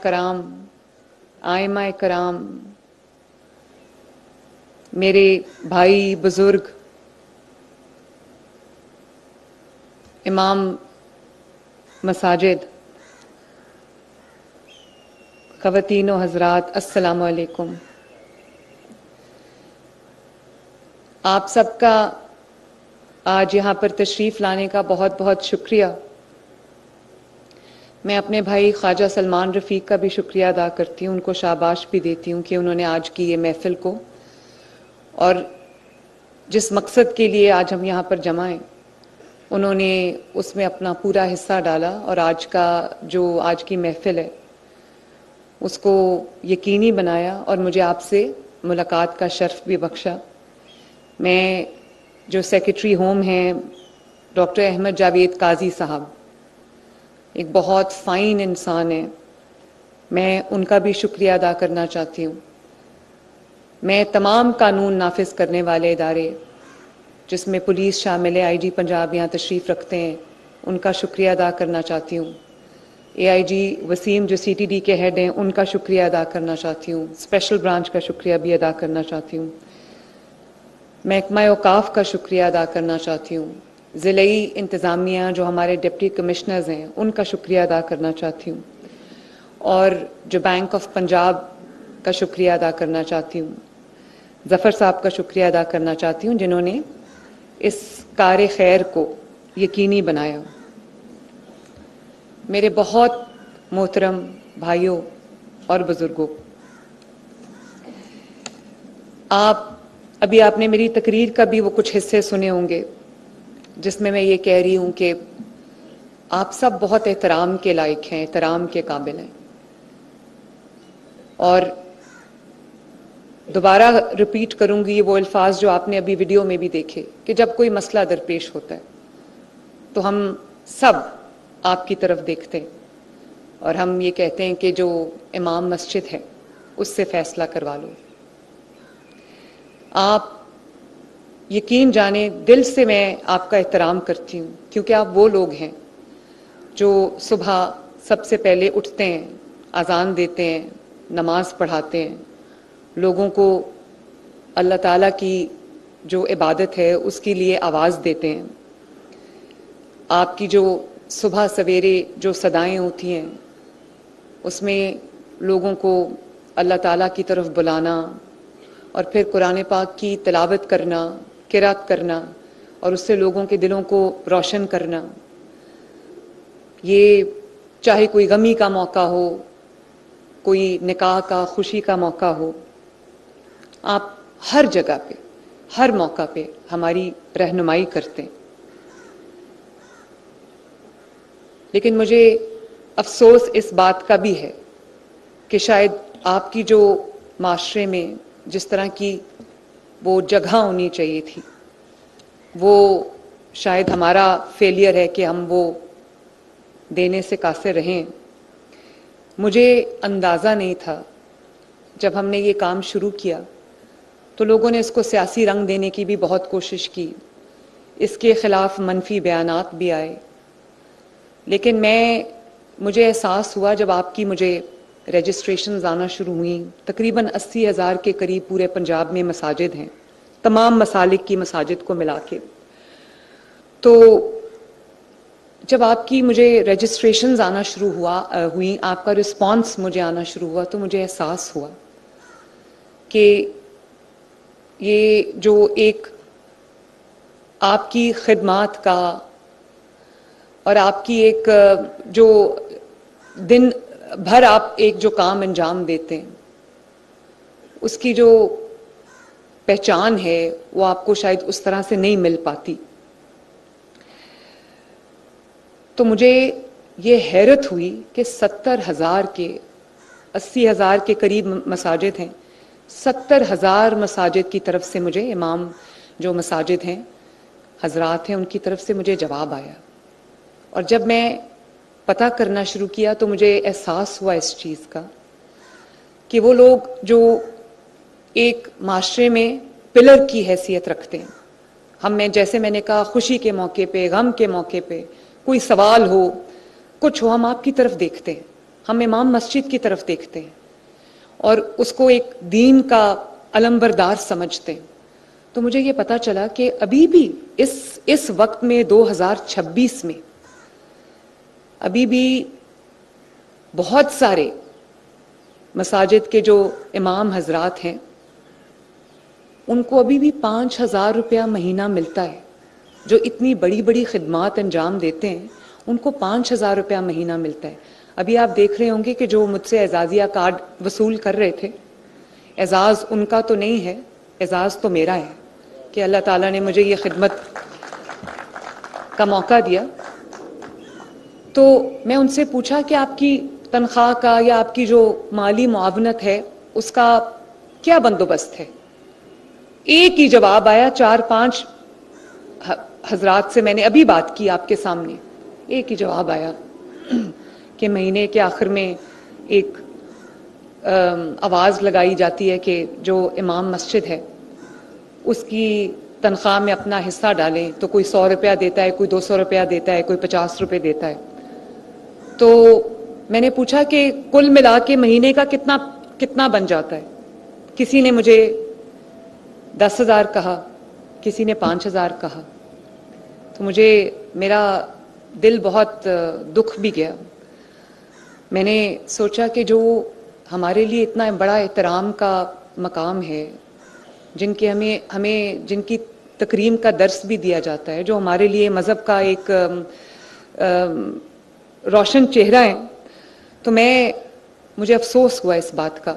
کرام آئمہ کرام، میرے بھائی بزرگ، امام مساجد، خواتین و حضرات، السلام علیکم۔ آپ سب کا آج یہاں پر تشریف لانے کا بہت بہت شکریہ۔ میں اپنے بھائی خواجہ سلمان رفیق کا بھی شکریہ ادا کرتی ہوں، ان کو شاباش بھی دیتی ہوں کہ انہوں نے آج کی یہ محفل کو اور جس مقصد کے لیے آج ہم یہاں پر جمع ہیں انہوں نے اس میں اپنا پورا حصہ ڈالا، اور آج کی محفل ہے اس کو یقینی بنایا اور مجھے آپ سے ملاقات کا شرف بھی بخشا۔ میں جو سیکریٹری ہوم ہیں ڈاکٹر احمد جاوید قاضی صاحب، ایک بہت فائن انسان ہے، میں ان کا بھی شکریہ ادا کرنا چاہتی ہوں۔ میں تمام قانون نافذ کرنے والے ادارے جس میں پولیس شامل ہے، آئی جی پنجاب یہاں تشریف رکھتے ہیں، ان کا شکریہ ادا کرنا چاہتی ہوں۔ اے آئی جی وسیم جو سی ٹی ڈی کے ہیڈ ہیں، ان کا شکریہ ادا کرنا چاہتی ہوں۔ اسپیشل برانچ کا شکریہ بھی ادا کرنا چاہتی ہوں۔ محکمہ اوقاف کا شکریہ ادا کرنا چاہتی ہوں۔ ضلعی انتظامیہ جو ہمارے ڈپٹی کمشنرز ہیں ان کا شکریہ ادا کرنا چاہتی ہوں، اور جو بینک آف پنجاب کا شکریہ ادا کرنا چاہتی ہوں، ظفر صاحب کا شکریہ ادا کرنا چاہتی ہوں جنہوں نے اس کار خیر کو یقینی بنایا۔ میرے بہت محترم بھائیوں اور بزرگوں، آپ نے میری تقریر کا بھی وہ کچھ حصے سنے ہوں گے جس میں یہ کہہ رہی ہوں کہ آپ سب بہت احترام کے لائق ہیں، احترام کے قابل ہیں، اور دوبارہ ریپیٹ کروں گی وہ الفاظ جو آپ نے ابھی ویڈیو میں بھی دیکھے کہ جب کوئی مسئلہ درپیش ہوتا ہے تو ہم سب آپ کی طرف دیکھتے ہیں اور ہم یہ کہتے ہیں کہ جو امام مسجد ہے اس سے فیصلہ کروا لو۔ آپ یقین جانیں دل سے میں آپ کا احترام کرتی ہوں، کیونکہ آپ وہ لوگ ہیں جو صبح سب سے پہلے اٹھتے ہیں، اذان دیتے ہیں، نماز پڑھاتے ہیں، لوگوں کو اللہ تعالیٰ کی جو عبادت ہے اس کے لیے آواز دیتے ہیں۔ آپ کی جو صبح سویرے جو صدائیں ہوتی ہیں اس میں لوگوں کو اللہ تعالیٰ کی طرف بلانا اور پھر قرآن پاک کی تلاوت کرنا، قرات کرنا اور اس سے لوگوں کے دلوں کو روشن کرنا، یہ چاہے کوئی غمی کا موقع ہو، کوئی نکاح کا، خوشی کا موقع ہو، آپ ہر جگہ پہ، ہر موقع پہ ہماری رہنمائی کرتے ہیں۔ لیکن مجھے افسوس اس بات کا بھی ہے کہ شاید آپ کی جو معاشرے میں جس طرح کی وہ جگہ ہونی چاہیے تھی، وہ شاید ہمارا فیلئر ہے کہ ہم وہ دینے سے قاصر رہیں۔ مجھے اندازہ نہیں تھا جب ہم نے یہ کام شروع کیا تو لوگوں نے اس کو سیاسی رنگ دینے کی بھی بہت کوشش کی، اس کے خلاف منفی بیانات بھی آئے، لیکن مجھے احساس ہوا جب آپ کی مجھے رجسٹریشنز آنا شروع ہوئیں، تقریباً 80,000 کے قریب پورے پنجاب میں مساجد ہیں، تمام مسالک کی مساجد کو ملا کے، تو جب آپ کی مجھے رجسٹریشنز آنا شروع ہوئیں، آپ کا رسپانس مجھے آنا شروع ہوا، تو مجھے احساس ہوا کہ یہ جو ایک آپ کی خدمات کا اور آپ کی ایک جو دن بھر آپ ایک جو کام انجام دیتے ہیں اس کی جو پہچان ہے وہ آپ کو شاید اس طرح سے نہیں مل پاتی۔ تو مجھے یہ حیرت ہوئی کہ 70,000 کے 80,000 کے قریب مساجد ہیں، 70,000 مساجد کی طرف سے مجھے امام جو مساجد ہیں، حضرات ہیں، ان کی طرف سے مجھے جواب آیا، اور جب میں پتہ کرنا شروع کیا تو مجھے احساس ہوا اس چیز کا کہ وہ لوگ جو ایک معاشرے میں پلر کی حیثیت رکھتے ہیں، جیسے میں نے کہا خوشی کے موقع پہ، غم کے موقع پہ، کوئی سوال ہو، کچھ ہو، ہم آپ کی طرف دیکھتے ہیں، ہم امام مسجد کی طرف دیکھتے ہیں اور اس کو ایک دین کا علمبردار سمجھتے ہیں. تو مجھے یہ پتا چلا کہ ابھی بھی اس وقت میں 2026 میں ابھی بھی بہت سارے مساجد کے جو امام حضرات ہیں ان کو ابھی بھی 5,000 روپیہ مہینہ ملتا ہے. جو اتنی بڑی بڑی خدمات انجام دیتے ہیں ان کو 5,000 روپیہ مہینہ ملتا ہے. ابھی آپ دیکھ رہے ہوں گے کہ جو مجھ سے اعزازیہ کارڈ وصول کر رہے تھے، اعزاز ان کا تو نہیں ہے، اعزاز تو میرا ہے کہ اللہ تعالیٰ نے مجھے یہ خدمت کا موقع دیا. تو میں ان سے پوچھا کہ آپ کی تنخواہ کا یا آپ کی جو مالی معاونت ہے اس کا کیا بندوبست ہے. ایک ہی جواب آیا. 4-5 حضرات سے میں نے ابھی بات کی آپ کے سامنے. ایک ہی جواب آیا کہ مہینے کے آخر میں ایک آواز لگائی جاتی ہے کہ جو امام مسجد ہے اس کی تنخواہ میں اپنا حصہ ڈالیں. تو کوئی 100 روپیہ دیتا ہے، کوئی 200 روپیہ دیتا ہے، کوئی 50 روپے دیتا ہے. تو میں نے پوچھا کہ کل ملا کے مہینے کا کتنا بن جاتا ہے. کسی نے مجھے 10,000 کہا، کسی نے 5,000 کہا. تو مجھے میرا دل بہت دکھ بھی گیا. میں نے سوچا کہ جو ہمارے لیے اتنا بڑا احترام کا مقام ہے، ہمیں جن کی تکریم کا درس بھی دیا جاتا ہے، جو ہمارے لیے مذہب کا ایک روشن چہرہ ہے، تو مجھے افسوس ہوا اس بات کا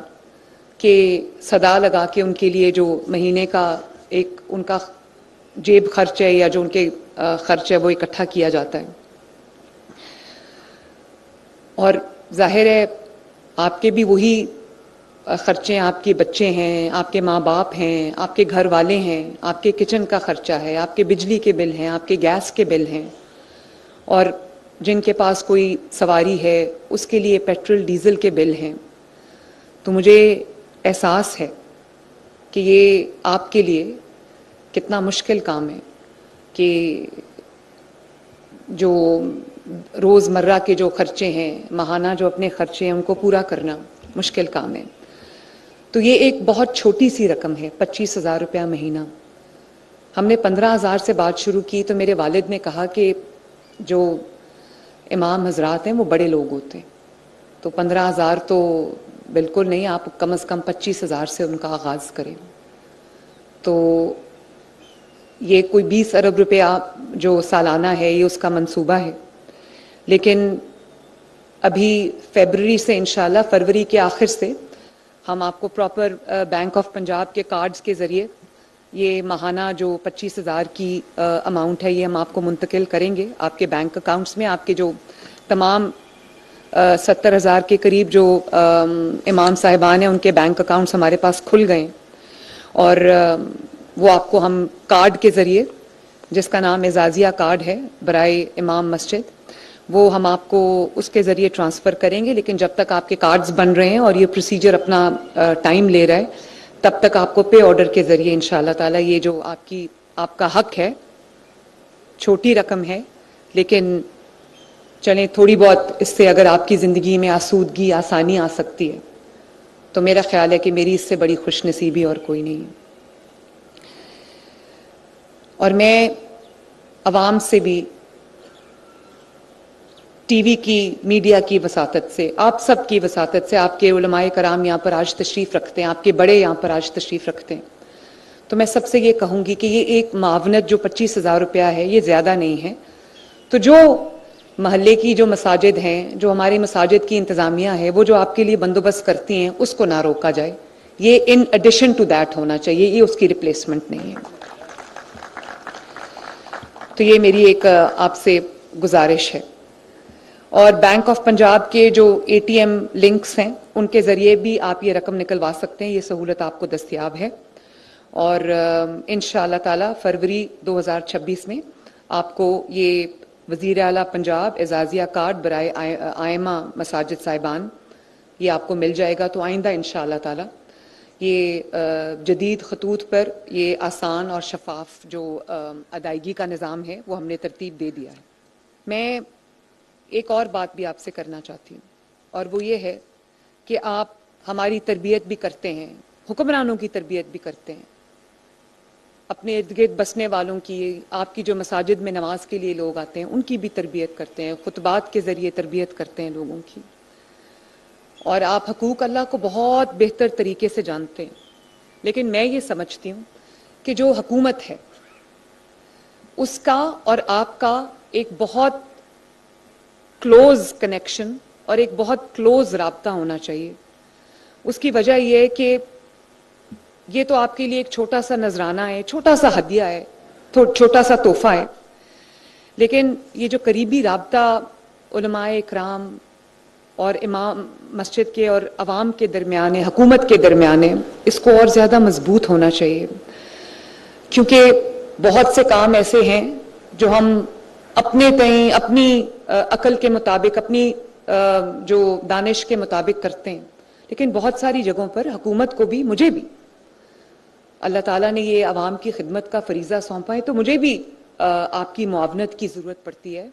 کہ صدا لگا کے ان کے لیے جو مہینے کا ایک ان کا جیب خرچ ہے یا جو ان کے خرچ ہے وہ اکٹھا کیا جاتا ہے. اور ظاہر ہے آپ کے بھی وہی خرچے ہیں، آپ کے بچے ہیں، آپ کے ماں باپ ہیں، آپ کے گھر والے ہیں، آپ کے کچن کا خرچہ ہے، آپ کے بجلی کے بل ہیں، آپ کے گیس کے بل ہیں، اور جن کے پاس کوئی سواری ہے اس کے لیے پیٹرول ڈیزل کے بل ہیں. تو مجھے احساس ہے کہ یہ آپ کے لیے کتنا مشکل کام ہے کہ جو روزمرہ کے جو خرچے ہیں، ماہانہ جو اپنے خرچے ہیں ان کو پورا کرنا مشکل کام ہے. تو یہ ایک بہت چھوٹی سی رقم ہے، 25,000 روپیہ مہینہ. ہم نے 15,000 سے بات شروع کی تو میرے والد نے کہا کہ جو امام حضرات ہیں وہ بڑے لوگ ہوتے ہیں، تو 15,000 تو بالکل نہیں، آپ کم از کم 25,000 سے ان کا آغاز کریں. تو یہ کوئی 20 ارب روپیہ جو سالانہ ہے یہ اس کا منصوبہ ہے. لیکن ابھی فیبرری سے انشاءاللہ فروری کے آخر سے ہم آپ کو پراپر بینک آف پنجاب کے کارڈز کے ذریعے یہ ماہانہ جو 25,000 کی اماؤنٹ ہے یہ ہم آپ کو منتقل کریں گے آپ کے بینک اکاؤنٹس میں. آپ کے جو تمام 70,000 کے قریب جو امام صاحبان ہیں ان کے بینک اکاؤنٹس ہمارے پاس کھل گئے ہیں، اور وہ آپ کو ہم کارڈ کے ذریعے، جس کا نام اعزازیہ کارڈ ہے برائے امام مسجد، وہ ہم آپ کو اس کے ذریعے ٹرانسفر کریں گے. لیکن جب تک آپ کے کارڈز بن رہے ہیں اور یہ پروسیجر اپنا ٹائم لے رہا ہے، تب تک آپ کو پے آرڈر کے ذریعے انشاءاللہ تعالی یہ جو آپ کا حق ہے، چھوٹی رقم ہے لیکن چلیں تھوڑی بہت اس سے اگر آپ کی زندگی میں آسودگی آسانی آ سکتی ہے تو میرا خیال ہے کہ میری اس سے بڑی خوش نصیبی اور کوئی نہیں ہے. اور میں عوام سے بھی، ٹی وی کی، میڈیا کی وساطت سے، آپ سب کی وساطت سے، آپ کے علماء کرام یہاں پر آج تشریف رکھتے ہیں، آپ کے بڑے یہاں پر آج تشریف رکھتے ہیں، تو میں سب سے یہ کہوں گی کہ یہ ایک معاونت جو 25,000 روپیہ ہے یہ زیادہ نہیں ہے. تو جو محلے کی جو مساجد ہیں، جو ہماری مساجد کی انتظامیہ ہے، وہ جو آپ کے لیے بندوبست کرتی ہیں اس کو نہ روکا جائے. یہ ان ایڈیشن ٹو دیٹ ہونا چاہیے، یہ اس کی ریپلیسمنٹ نہیں ہے. تو یہ میری ایک آپ سے گزارش ہے. اور بینک آف پنجاب کے جو اے ٹی ایم لنکس ہیں ان کے ذریعے بھی آپ یہ رقم نکلوا سکتے ہیں، یہ سہولت آپ کو دستیاب ہے. اور انشاءاللہ تعالی فروری 2026 میں آپ کو یہ وزیر اعلیٰ پنجاب اعزازیہ کارڈ برائے آئمہ مساجد صاحبان یہ آپ کو مل جائے گا. تو آئندہ انشاءاللہ تعالی یہ جدید خطوط پر یہ آسان اور شفاف جو ادائیگی کا نظام ہے وہ ہم نے ترتیب دے دیا ہے. میں ایک اور بات بھی آپ سے کرنا چاہتی ہوں. اور وہ یہ ہے کہ آپ ہماری تربیت بھی کرتے ہیں، حکمرانوں کی تربیت بھی کرتے ہیں، اپنے ارد گرد بسنے والوں کی، آپ کی جو مساجد میں نماز کے لیے لوگ آتے ہیں ان کی بھی تربیت کرتے ہیں، خطبات کے ذریعے تربیت کرتے ہیں لوگوں کی، اور آپ حقوق اللہ کو بہت بہتر طریقے سے جانتے ہیں. لیکن میں یہ سمجھتی ہوں کہ جو حکومت ہے اس کا اور آپ کا ایک بہت کلوز کنیکشن اور ایک بہت کلوز رابطہ ہونا چاہیے. اس کی وجہ یہ ہے کہ یہ تو آپ کے لیے ایک چھوٹا سا نذرانہ ہے، چھوٹا سا ہدیہ ہے، چھوٹا سا تحفہ ہے، لیکن یہ جو قریبی رابطہ علماء اکرام اور امام مسجد کے اور عوام کے درمیان ہے، حکومت کے درمیان ہے، اس کو اور زیادہ مضبوط ہونا چاہیے. کیونکہ بہت سے کام ایسے ہیں جو ہم اپنے تئیں اپنی عقل کے مطابق، اپنی جو دانش کے مطابق کرتے ہیں، لیکن بہت ساری جگہوں پر حکومت کو بھی، مجھے بھی اللہ تعالیٰ نے یہ عوام کی خدمت کا فریضہ سونپا ہے، تو مجھے بھی آپ کی معاونت کی ضرورت پڑتی ہے،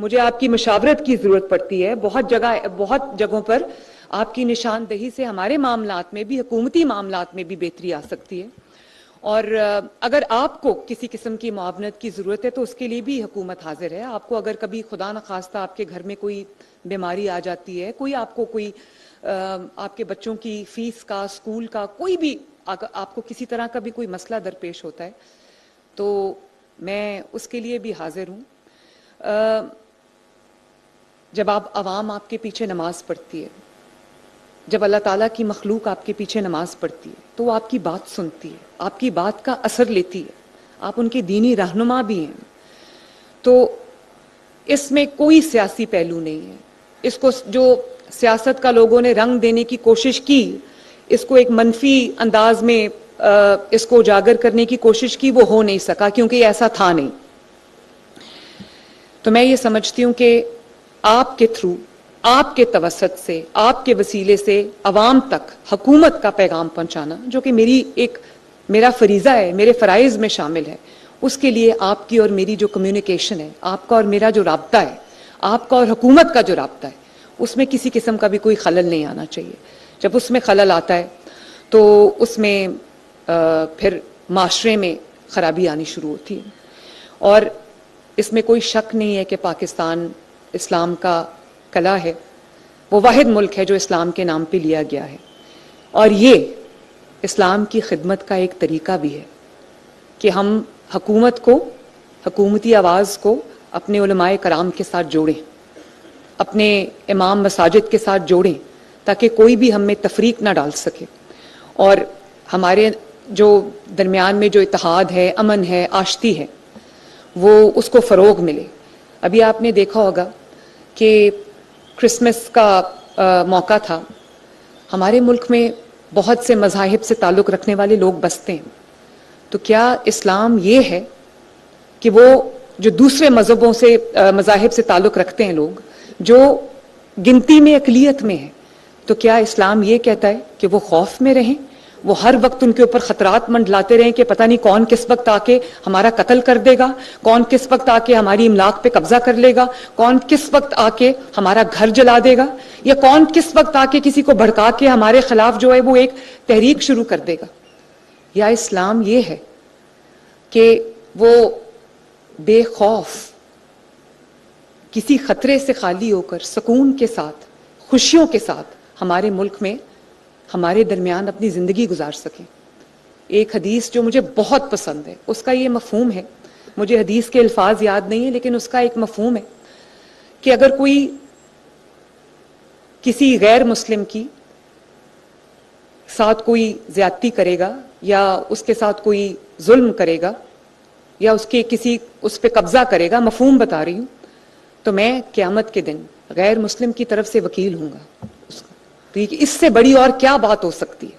مجھے آپ کی مشاورت کی ضرورت پڑتی ہے. بہت جگہوں پر آپ کی نشاندہی سے ہمارے معاملات میں بھی، حکومتی معاملات میں بھی بہتری آ سکتی ہے. اور اگر آپ کو کسی قسم کی معاونت کی ضرورت ہے تو اس کے لیے بھی حکومت حاضر ہے. آپ کو اگر کبھی خدا نخواستہ آپ کے گھر میں کوئی بیماری آ جاتی ہے، کوئی آپ کے بچوں کی فیس کا، اسکول کا، کوئی بھی آپ کو کسی طرح کا بھی کوئی مسئلہ درپیش ہوتا ہے تو میں اس کے لیے بھی حاضر ہوں. جب عوام آپ کے پیچھے نماز پڑھتی ہے، جب اللہ تعالیٰ کی مخلوق آپ کے پیچھے نماز پڑھتی ہے تو وہ آپ کی بات سنتی ہے، آپ کی بات کا اثر لیتی ہے، آپ ان کے دینی رہنما بھی ہیں. تو اس میں کوئی سیاسی پہلو نہیں ہے. اس کو جو سیاست کا لوگوں نے رنگ دینے کی کوشش کی، اس کو ایک منفی انداز میں اس کو اجاگر کرنے کی کوشش کی، وہ ہو نہیں سکا کیونکہ یہ ایسا تھا نہیں. تو میں یہ سمجھتی ہوں کہ آپ کے تھرو، آپ کے توسط سے، آپ کے وسیلے سے عوام تک حکومت کا پیغام پہنچانا، جو کہ میرا فریضہ ہے، میرے فرائض میں شامل ہے، اس کے لیے آپ کی اور میری جو کمیونیکیشن ہے، آپ کا اور میرا جو رابطہ ہے، آپ کا اور حکومت کا جو رابطہ ہے، اس میں کسی قسم کا بھی کوئی خلل نہیں آنا چاہیے. جب اس میں خلل آتا ہے تو اس میں پھر معاشرے میں خرابی آنی شروع ہوتی ہے. اور اس میں کوئی شک نہیں ہے کہ پاکستان اسلام کا قلعہ ہے، وہ واحد ملک ہے جو اسلام کے نام پہ لیا گیا ہے. اور یہ اسلام کی خدمت کا ایک طریقہ بھی ہے کہ ہم حکومت کو، حکومتی آواز کو اپنے علماء کرام کے ساتھ جوڑیں، اپنے امام مساجد کے ساتھ جوڑیں، تاکہ کوئی بھی ہم میں تفریق نہ ڈال سکے، اور ہمارے جو درمیان میں جو اتحاد ہے، امن ہے، آشتی ہے، وہ اس کو فروغ ملے. ابھی آپ نے دیکھا ہوگا کہ کرسمس کا موقع تھا. ہمارے ملک میں بہت سے مذاہب سے تعلق رکھنے والے لوگ بستے ہیں. تو کیا اسلام یہ ہے کہ وہ جو دوسرے مذاہب سے تعلق رکھتے ہیں لوگ، جو گنتی میں اقلیت میں ہیں، تو کیا اسلام یہ کہتا ہے کہ وہ خوف میں رہیں، وہ ہر وقت ان کے اوپر خطرات منڈلاتے رہیں کہ پتہ نہیں کون کس وقت آ کے ہمارا قتل کر دے گا، کون کس وقت آ کے ہماری املاک پہ قبضہ کر لے گا، کون کس وقت آ کے ہمارا گھر جلا دے گا، یا کون کس وقت آ کے کسی کو بھڑکا کے ہمارے خلاف جو ہے وہ ایک تحریک شروع کر دے گا؟ یا اسلام یہ ہے کہ وہ بے خوف، کسی خطرے سے خالی ہو کر، سکون کے ساتھ، خوشیوں کے ساتھ ہمارے ملک میں، ہمارے درمیان اپنی زندگی گزار سکیں؟ ایک حدیث جو مجھے بہت پسند ہے، اس کا یہ مفہوم ہے، مجھے حدیث کے الفاظ یاد نہیں ہیں لیکن اس کا ایک مفہوم ہے کہ اگر کوئی کسی غیر مسلم کی ساتھ کوئی زیادتی کرے گا، یا اس کے ساتھ کوئی ظلم کرے گا، یا اس پہ قبضہ کرے گا، مفہوم بتا رہی ہوں، تو میں قیامت کے دن غیر مسلم کی طرف سے وکیل ہوں گا. اس سے بڑی اور کیا بات ہو سکتی ہے؟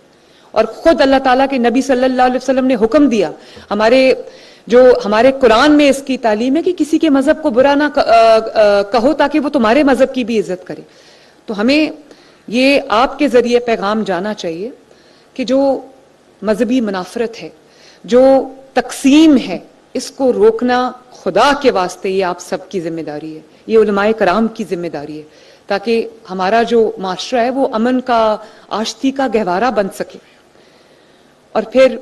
اور خود اللہ تعالیٰ کے نبی صلی اللہ علیہ وسلم نے حکم دیا، ہمارے قرآن میں اس کی تعلیم ہے کہ کسی کے مذہب کو برا نہ کہو تاکہ وہ تمہارے مذہب کی بھی عزت کرے. تو ہمیں یہ آپ کے ذریعے پیغام جانا چاہیے کہ جو مذہبی منافرت ہے، جو تقسیم ہے، اس کو روکنا خدا کے واسطے یہ آپ سب کی ذمہ داری ہے، یہ علماء کرام کی ذمہ داری ہے. تاکہ ہمارا جو معاشرہ ہے وہ امن کا، آشتی کا گہوارہ بن سکے. اور پھر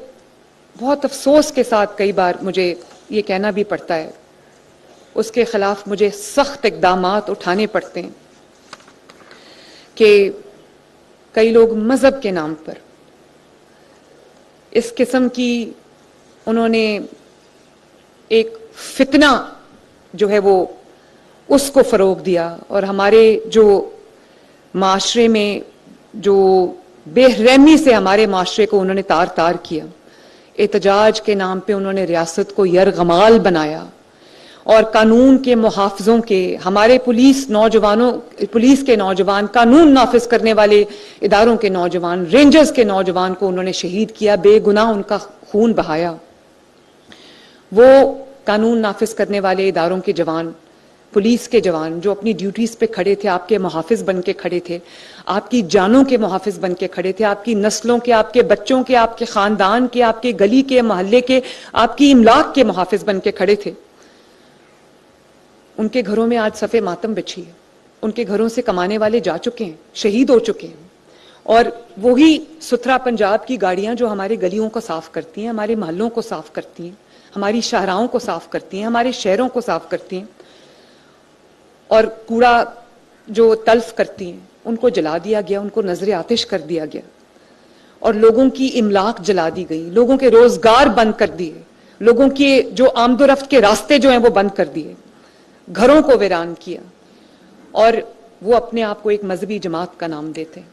بہت افسوس کے ساتھ کئی بار مجھے یہ کہنا بھی پڑتا ہے، اس کے خلاف مجھے سخت اقدامات اٹھانے پڑتے ہیں کہ کئی لوگ مذہب کے نام پر اس قسم کی انہوں نے ایک فتنہ جو ہے وہ اس کو فروغ دیا، اور ہمارے جو معاشرے میں جو بے رحمی سے ہمارے معاشرے کو انہوں نے تار تار کیا. احتجاج کے نام پہ انہوں نے ریاست کو یرغمال بنایا، اور قانون کے محافظوں کے، ہمارے پولیس کے نوجوان، قانون نافذ کرنے والے اداروں کے نوجوان، رینجرز کے نوجوان کو انہوں نے شہید کیا، بے گناہ ان کا خون بہایا. وہ قانون نافذ کرنے والے اداروں کے جوان، پولیس کے جوان جو اپنی ڈیوٹیز پہ کھڑے تھے، آپ کے محافظ بن کے کھڑے تھے، آپ کی جانوں کے محافظ بن کے کھڑے تھے، آپ کی نسلوں کے، آپ کے بچوں کے، آپ کے خاندان کے، آپ کے گلی کے، محلے کے، آپ کی املاک کے محافظ بن کے کھڑے تھے، ان کے گھروں میں آج صفِ ماتم بچھی ہے. ان کے گھروں سے کمانے والے جا چکے ہیں، شہید ہو چکے ہیں. اور وہی ستھرا پنجاب کی گاڑیاں جو ہمارے گلیوں کو صاف کرتی ہیں، ہمارے محلوں کو صاف کرتی ہیں، ہماری شاہراہوں کو صاف کرتی ہیں، ہمارے شہروں کو صاف کرتی ہیں، اور کوڑا جو تلف کرتی ہیں ان کو جلا دیا گیا، ان کو نذر آتش کر دیا گیا، اور لوگوں کی املاک جلا دی گئی، لوگوں کے روزگار بند کر دیے، لوگوں کے جو آمد و رفت کے راستے جو ہیں وہ بند کر دیے، گھروں کو ویران کیا. اور وہ اپنے آپ کو ایک مذہبی جماعت کا نام دیتے ہیں.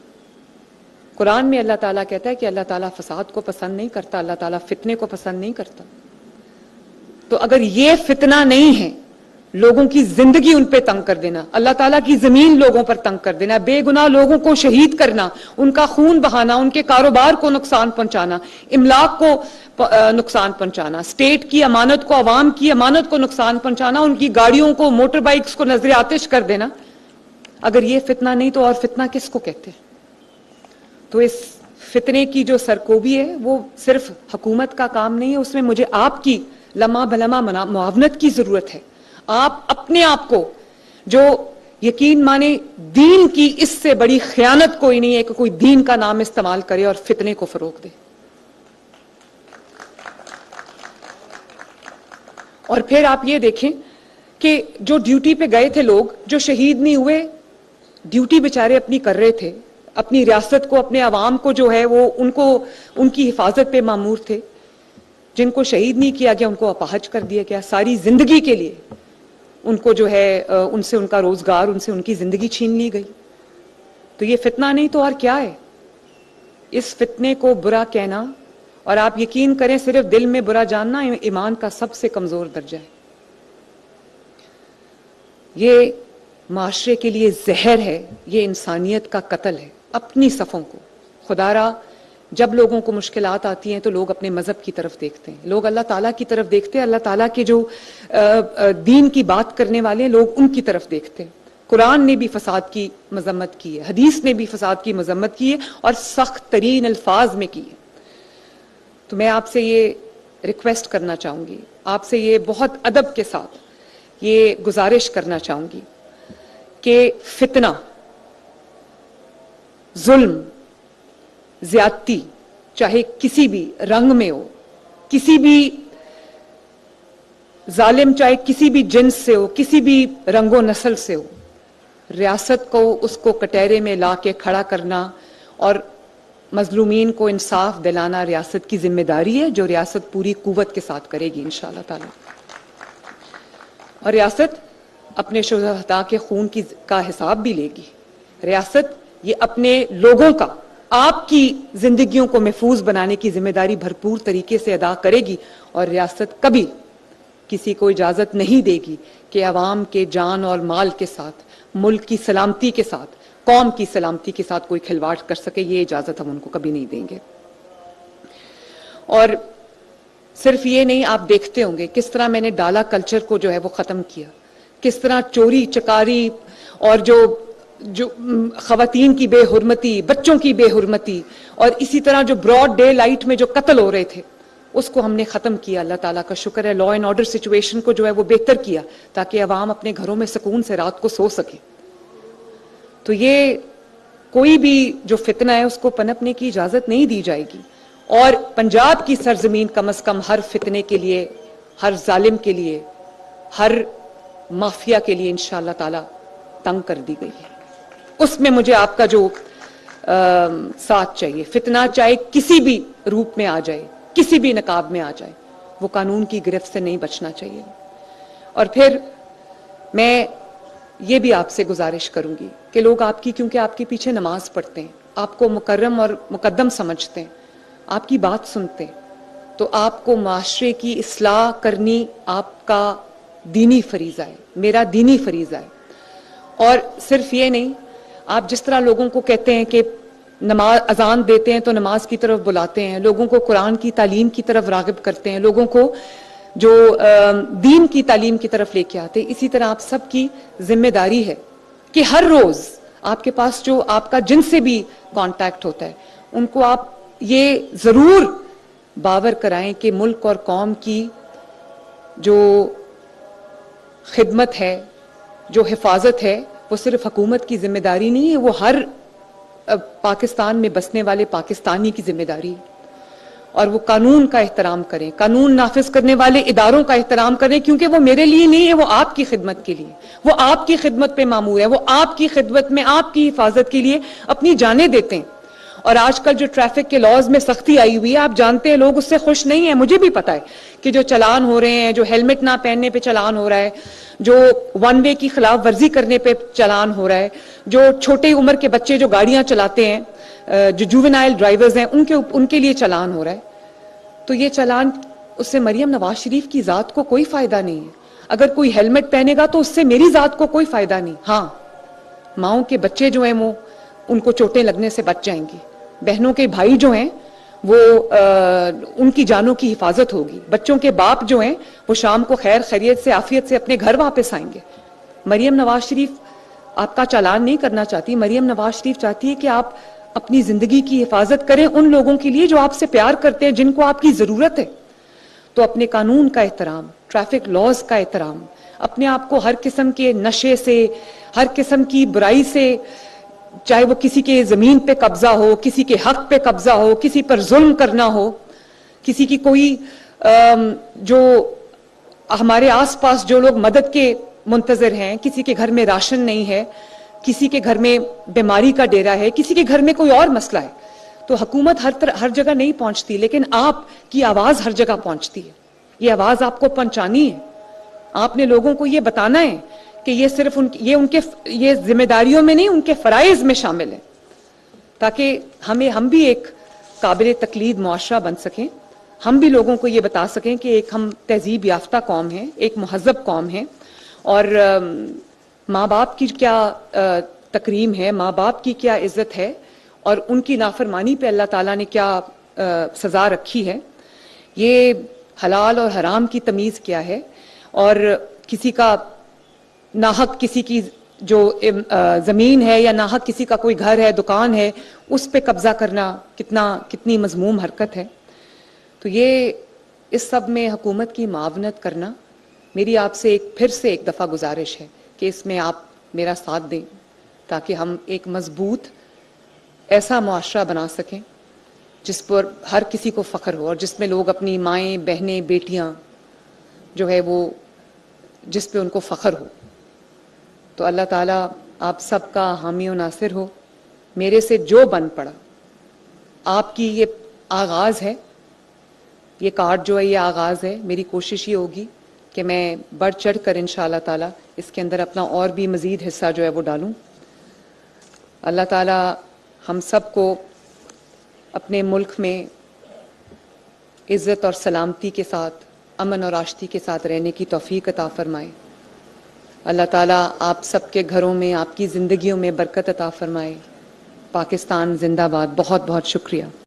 قرآن میں اللہ تعالیٰ کہتا ہے کہ اللہ تعالیٰ فساد کو پسند نہیں کرتا، اللہ تعالیٰ فتنے کو پسند نہیں کرتا. تو اگر یہ فتنہ نہیں ہے لوگوں کی زندگی ان پہ تنگ کر دینا، اللہ تعالیٰ کی زمین لوگوں پر تنگ کر دینا، بے گناہ لوگوں کو شہید کرنا، ان کا خون بہانا، ان کے کاروبار کو نقصان پہنچانا، املاک کو نقصان پہنچانا، اسٹیٹ کی امانت کو، عوام کی امانت کو نقصان پہنچانا، ان کی گاڑیوں کو، موٹر بائکس کو نذر آتش کر دینا، اگر یہ فتنہ نہیں تو اور فتنہ کس کو کہتے ہیں؟ تو اس فتنے کی جو سرکوبی ہے وہ صرف حکومت کا کام نہیں ہے، اس میں مجھے آپ کی لمحہ بلمحہ معاونت کی ضرورت ہے. آپ اپنے آپ کو، جو یقین مانے دین کی اس سے بڑی خیانت کوئی نہیں ہے کہ کوئی دین کا نام استعمال کرے اور فتنے کو فروغ دے. اور پھر آپ یہ دیکھیں کہ جو ڈیوٹی پہ گئے تھے لوگ، جو شہید نہیں ہوئے، ڈیوٹی بیچارے اپنی کر رہے تھے، اپنی ریاست کو، اپنے عوام کو جو ہے وہ ان کی حفاظت پہ مامور تھے. جن کو شہید نہیں کیا گیا ان کو اپاہج کر دیا گیا، ساری زندگی کے لیے ان کو جو ہے ان سے ان کا روزگار، ان سے ان کی زندگی چھین لی گئی. تو یہ فتنہ نہیں تو اور کیا ہے؟ اس فتنے کو برا کہنا، اور آپ یقین کریں صرف دل میں برا جاننا ایمان کا سب سے کمزور درجہ ہے. یہ معاشرے کے لیے زہر ہے، یہ انسانیت کا قتل ہے. اپنی صفوں کو خدا را، جب لوگوں کو مشکلات آتی ہیں تو لوگ اپنے مذہب کی طرف دیکھتے ہیں، لوگ اللہ تعالیٰ کی طرف دیکھتے ہیں، اللہ تعالیٰ کے جو دین کی بات کرنے والے ہیں لوگ ان کی طرف دیکھتے ہیں. قرآن نے بھی فساد کی مذمت کی ہے، حدیث نے بھی فساد کی مذمت کی ہے، اور سخت ترین الفاظ میں کی ہے. تو میں آپ سے یہ ریکویسٹ کرنا چاہوں گی، آپ سے یہ بہت ادب کے ساتھ یہ گزارش کرنا چاہوں گی کہ فتنہ، ظلم، زیادتی چاہے کسی بھی رنگ میں ہو، کسی بھی ظالم چاہے کسی بھی جنس سے ہو، کسی بھی رنگ و نسل سے ہو، ریاست کو اس کو کٹہرے میں لا کے کھڑا کرنا اور مظلومین کو انصاف دلانا ریاست کی ذمہ داری ہے، جو ریاست پوری قوت کے ساتھ کرے گی انشاءاللہ تعالی. اور ریاست اپنے شہداء کے خون کا حساب بھی لے گی. ریاست یہ اپنے لوگوں کا، آپ کی زندگیوں کو محفوظ بنانے کی ذمہ داری بھرپور طریقے سے ادا کرے گی. اور ریاست کبھی کسی کو اجازت نہیں دے گی کہ عوام کے جان اور مال کے ساتھ، ملک کی سلامتی کے ساتھ، قوم کی سلامتی کے ساتھ کوئی کھلواڑ کر سکے. یہ اجازت ہم ان کو کبھی نہیں دیں گے. اور صرف یہ نہیں، آپ دیکھتے ہوں گے کس طرح میں نے ڈالا کلچر کو جو ہے وہ ختم کیا، کس طرح چوری چکاری اور جو خواتین کی بے حرمتی، بچوں کی بے حرمتی، اور اسی طرح جو براڈ ڈے لائٹ میں جو قتل ہو رہے تھے اس کو ہم نے ختم کیا. اللہ تعالیٰ کا شکر ہے، لا اینڈ آرڈر سچویشن کو جو ہے وہ بہتر کیا تاکہ عوام اپنے گھروں میں سکون سے رات کو سو سکے. تو یہ کوئی بھی جو فتنہ ہے اس کو پنپنے کی اجازت نہیں دی جائے گی، اور پنجاب کی سرزمین کم از کم ہر فتنے کے لیے، ہر ظالم کے لیے، ہر مافیا کے لیے انشاءاللہ تعالی تنگ کر دی گئی ہے. اس میں مجھے آپ کا جو ساتھ چاہیے. فتنہ چاہے کسی بھی روپ میں آ جائے، کسی بھی نقاب میں آ جائے، وہ قانون کی گرفت سے نہیں بچنا چاہیے. اور پھر میں یہ بھی آپ سے گزارش کروں گی کہ لوگ کیونکہ آپ کے پیچھے نماز پڑھتے ہیں، آپ کو مکرم اور مقدم سمجھتے ہیں، آپ کی بات سنتے ہیں، تو آپ کو معاشرے کی اصلاح کرنی آپ کا دینی فریضہ ہے، میرا دینی فریضہ ہے. اور صرف یہ نہیں، آپ جس طرح لوگوں کو کہتے ہیں کہ نماز اذان دیتے ہیں تو نماز کی طرف بلاتے ہیں، لوگوں کو قرآن کی تعلیم کی طرف راغب کرتے ہیں، لوگوں کو جو دین کی تعلیم کی طرف لے کے آتے ہیں، اسی طرح آپ سب کی ذمہ داری ہے کہ ہر روز آپ کے پاس جو آپ کا جن سے بھی کانٹیکٹ ہوتا ہے ان کو آپ یہ ضرور باور کرائیں کہ ملک اور قوم کی جو خدمت ہے، جو حفاظت ہے، وہ صرف حکومت کی ذمہ داری نہیں ہے، وہ ہر پاکستان میں بسنے والے پاکستانی کی ذمہ داری ہے. اور وہ قانون کا احترام کریں، قانون نافذ کرنے والے اداروں کا احترام کریں، کیونکہ وہ میرے لیے نہیں ہے، وہ آپ کی خدمت کے لیے، وہ آپ کی خدمت پہ مامور ہے، وہ آپ کی خدمت میں آپ کی حفاظت کے لیے اپنی جانیں دیتے ہیں. اور آج کل جو ٹریفک کے لاز میں سختی آئی ہوئی ہے، آپ جانتے ہیں لوگ اس سے خوش نہیں ہیں. مجھے بھی پتا ہے کہ جو چلان ہو رہے ہیں، جو ہیلمٹ نہ پہننے پہ چلان ہو رہا ہے، جو ون وے کی خلاف ورزی کرنے پہ چلان ہو رہا ہے، جو چھوٹے عمر کے بچے جو گاڑیاں چلاتے ہیں، جو جوونائل ڈرائیورز ہیں، ان کے لیے چلان ہو رہا ہے. تو یہ چلان، اس سے مریم نواز شریف کی ذات کو کوئی فائدہ نہیں ہے. اگر کوئی ہیلمٹ پہنے گا تو اس سے میری ذات کو کوئی فائدہ نہیں. ہاں، ماؤں کے بچے جو ہیں وہ ان کو چوٹیں لگنے سے بچ جائیں گی، بہنوں کے بھائی جو ہیں وہ ان کی جانوں کی حفاظت ہوگی، بچوں کے باپ جو ہیں وہ شام کو خیر خیریت سے عافیت سے اپنے گھر واپس آئیں گے. مریم نواز شریف آپ کا چالان نہیں کرنا چاہتی. مریم نواز شریف چاہتی ہے کہ آپ اپنی زندگی کی حفاظت کریں ان لوگوں کے لیے جو آپ سے پیار کرتے ہیں، جن کو آپ کی ضرورت ہے. تو اپنے قانون کا احترام، ٹریفک لاز کا احترام، اپنے آپ کو ہر قسم کے نشے سے، ہر قسم کی برائی سے، چاہے وہ کسی کے زمین پہ قبضہ ہو، کسی کے حق پہ قبضہ ہو، کسی پر ظلم کرنا ہو، کسی کی کوئی جو ہمارے آس پاس جو لوگ مدد کے منتظر ہیں، کسی کے گھر میں راشن نہیں ہے، کسی کے گھر میں بیماری کا ڈیرا ہے، کسی کے گھر میں کوئی اور مسئلہ ہے، تو حکومت ہر جگہ نہیں پہنچتی، لیکن آپ کی آواز ہر جگہ پہنچتی ہے. یہ آواز آپ کو پہنچانی ہے. آپ نے لوگوں کو یہ بتانا ہے کہ یہ صرف یہ ذمہ داریوں میں نہیں، ان کے فرائض میں شامل ہے، تاکہ ہم بھی ایک قابل تقلید معاشرہ بن سکیں. ہم بھی لوگوں کو یہ بتا سکیں کہ ایک ہم تہذیب یافتہ قوم ہیں، ایک مہذب قوم ہے، اور ماں باپ کی کیا تکریم ہے، ماں باپ کی کیا عزت ہے، اور ان کی نافرمانی پہ اللہ تعالیٰ نے کیا سزا رکھی ہے. یہ حلال اور حرام کی تمیز کیا ہے، اور کسی کا ناحق کسی کی جو زمین ہے یا ناحق کسی کا کوئی گھر ہے، دکان ہے، اس پہ قبضہ کرنا کتنی مذموم حرکت ہے. تو یہ اس سب میں حکومت کی معاونت کرنا میری آپ سے پھر سے ایک دفعہ گزارش ہے کہ اس میں آپ میرا ساتھ دیں، تاکہ ہم ایک مضبوط ایسا معاشرہ بنا سکیں جس پر ہر کسی کو فخر ہو، اور جس میں لوگ اپنی مائیں، بہنیں، بیٹیاں جو ہے وہ جس پہ ان کو فخر ہو. تو اللہ تعالیٰ آپ سب کا حامی و ناصر ہو. میرے سے جو بن پڑا، آپ کی یہ آغاز ہے، یہ کارڈ جو ہے یہ آغاز ہے. میری کوشش یہ ہوگی کہ میں بڑھ چڑھ کر انشاءاللہ تعالیٰ اس کے اندر اپنا اور بھی مزید حصہ جو ہے وہ ڈالوں. اللہ تعالیٰ ہم سب کو اپنے ملک میں عزت اور سلامتی کے ساتھ، امن اور آشتی کے ساتھ رہنے کی توفیق عطا فرمائے. اللہ تعالیٰ آپ سب کے گھروں میں، آپ کی زندگیوں میں برکت عطا فرمائے. پاکستان زندہ باد. بہت بہت شکریہ.